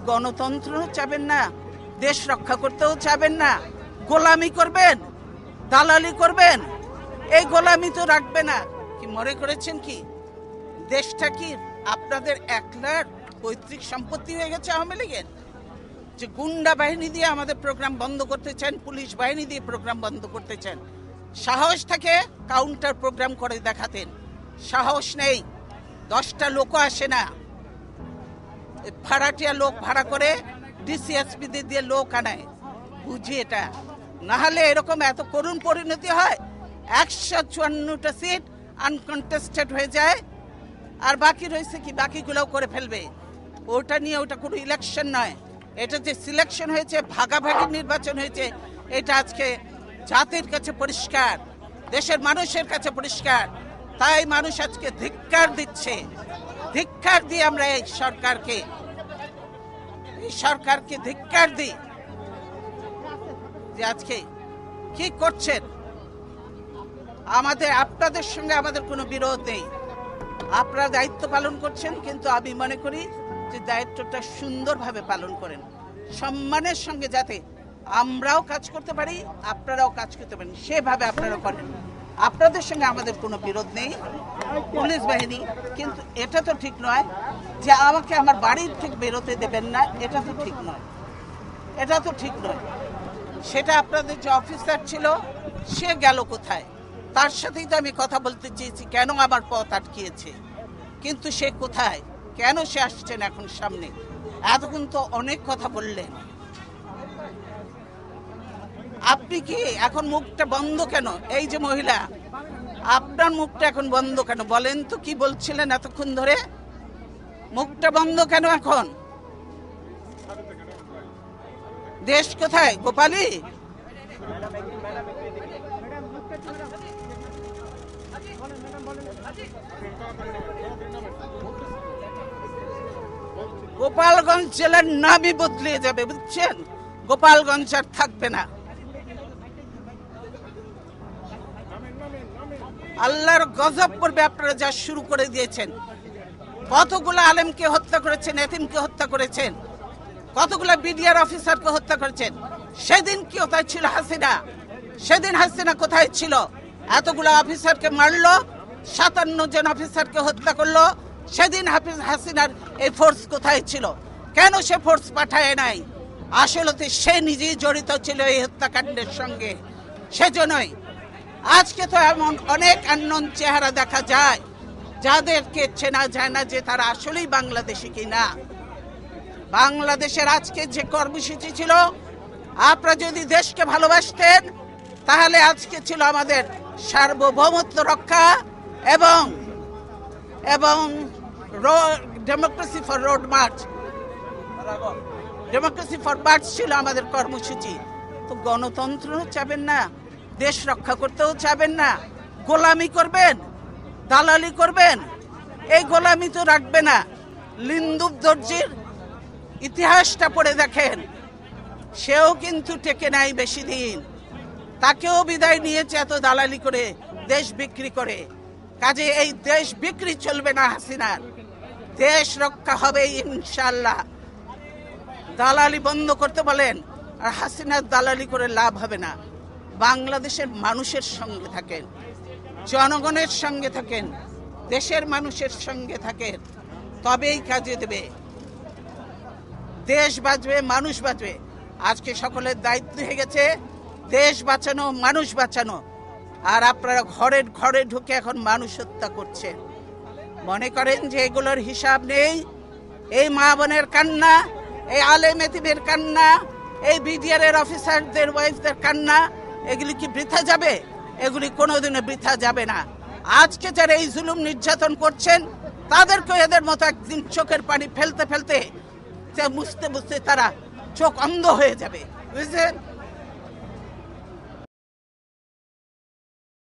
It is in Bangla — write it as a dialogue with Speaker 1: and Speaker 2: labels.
Speaker 1: গণতন্ত্র চাবেন না, দেশ রক্ষা করতেও চাবেন না, গোলামি করবেন, দালালি করবেন। এই গোলামি তো রাখবে না। কি মনে করেছেন কি দেশটা কি আপনাদের একলার পৈতৃক সম্পত্তি হয়ে গেছে আওয়ামী লীগের? যে গুন্ডা বাহিনী দিয়ে আমাদের প্রোগ্রাম বন্ধ করতে চান, পুলিশ বাহিনী দিয়ে প্রোগ্রাম বন্ধ করতে চান। সাহস থাকে কাউন্টার প্রোগ্রাম করে দেখাতেন, সাহস নেই। 10টা লোক আসে না, ভাড়াটিয়া লোক ভাড়া করে ডিসিএসপি দিয়ে লোক আনায়। বুঝি এটা না হলে এরকম এত করুণ পরিণতি হয়। 154টা সিট আনকন্টেস্টেড হয়ে যায়, আর বাকি রয়েছে কি, বাকিগুলোও করে ফেলবে। ওটা নিয়ে ওটা কোনো ইলেকশন নয়, এটা যে সিলেকশন হয়েছে, ভাগাভাগি নির্বাচন হয়েছে, এটা আজকে জাতির কাছে পরিষ্কার, দেশের মানুষের কাছে পরিষ্কার। তাই মানুষ আজকে ধিক্কার দিচ্ছে। ধিক্কার দিয়ে আমরা এই সরকারকে ধিক্কার দিই যে আজকে কি করছেন। আপনাদের সঙ্গে আমাদের কোনো বিরোধ নেই, আপনারা দায়িত্ব পালন করছেন, কিন্তু আমি মনে করি যে দায়িত্বটা সুন্দরভাবে পালন করেন, সম্মানের সঙ্গে, যাতে আমরাও কাজ করতে পারি, আপনারাও কাজ করতে পারেন, সেভাবে আপনারা করেন। আপনাদের সঙ্গে আমাদের কোনো বিরোধ নেই, পুলিশ বাহিনী, কিন্তু এটা তো ঠিক নয় যে আমাকে আমার বাড়ির থেকে বেরোতে দেবেন না। এটা তো ঠিক নয়, এটা তো ঠিক নয়। সেটা আপনাদের যে অফিসার ছিল সে গেল কোথায়? তার সাথেই তো আমি কথা বলতে চেয়েছি, কেন আমার পথ আটকিয়েছে, কিন্তু সে কোথায়, কেন সে আসছেন এখন সামনে? এতক্ষণ তো অনেক কথা বললেন, আপনি কি এখন মুখটা বন্ধ কেন? এই যে মহিলা, আপনার মুখটা এখন বন্ধ কেন? বলেন তো কি বলছিলেন এতক্ষণ ধরে? মুখটা বন্ধ কেন এখন? দেশ কোথায় গোপালী? গোপালগঞ্জ জেলার নামই বদলে যাবে, বুঝছেন? গোপালগঞ্জ আর থাকবে না। আল্লাহর গজব পড়বে আপনারা যা শুরু করে দিয়েছেন। কতগুলো আলেমকে হত্যা করেছেন, এতিমকে হত্যা করেছেন, কতগুলো বিডিআর অফিসারকে হত্যা করেছেন। সেদিন কি কোথায় ছিল হাসিনা? সেদিন হাসিনা কোথায় ছিল? এতগুলো অফিসারকে মারলো, 57 জন অফিসারকে হত্যা করলো। সেদিন হাসিনার এই ফোর্স কোথায় ছিল? কেন সে ফোর্স পাঠায় নাই? আসলে সে নিজেই জড়িত ছিল এই হত্যাকাণ্ডের সঙ্গে। সেজন্যই আজকে তো এমন অনেক আননোন চেহারা দেখা যায়, যাদেরকে চেনা যায় না যে তারা আসলেই বাংলাদেশি কিনা। বাংলাদেশের আজকে যে কর্মসূচি ছিল, আপনারা যদি দেশকে ভালোবাসতেন তাহলে আজকে ছিল আমাদের সার্বভৌমত্ব রক্ষা এবং democracy for road March, democracy for March ছিল আমাদের কর্মসূচি। তো গণতন্ত্র চাবেন না, দেশ রক্ষা করতেও চাবেন না, গোলামি করবেন, দালালি করবেন। এই গোলামি তো রাখবে না। লিন্দুব দর্জির ইতিহাসটা পড়ে দেখেন, সেও কিন্তু টেকে নাই বেশি দিন, তাকেও বিদায় নিয়েছে এত দালালি করে, দেশ বিক্রি করে। কাজে এই দেশ বিক্রি চলবে না হাসিনার, দেশ রক্ষা হবে ইনশাআল্লাহ। দালালি বন্ধ করতে বলেন, আর হাসিনার দালালি করে লাভ হবে না। বাংলাদেশের মানুষের সঙ্গে থাকেন, জনগণের সঙ্গে থাকেন, দেশের মানুষের সঙ্গে থাকেন, তবেই কাজে দেবে। দেশ বাঁচবে, মানুষ বাঁচবে। আজকে সকলের দায়িত্ব হয়ে গেছে দেশ বাঁচানো, মানুষ বাঁচানো। আর আপনারা ঘরে ঘরে ঢুকে এখন মানুষ হত্যা করছেন। মনে করেন যে এগুলোর হিসাব নেই? এই মা বোনের কান্না, এই আলেম এতিমের কান্না, এই বিডিআর এর অফিসারদের ওয়াইফদের কান্না, এগুলি কি বৃথা যাবে? এগুলি কোনোদিনও বৃথা যাবে না। আজকে যারা এই জুলুম নির্যাতন করছেন, তাদেরকে এদের মতো একদিন চোখের পানি ফেলতে ফেলতে মুছতে মুছতে তারা চোখ অন্ধ হয়ে যাবে, বুঝলেন?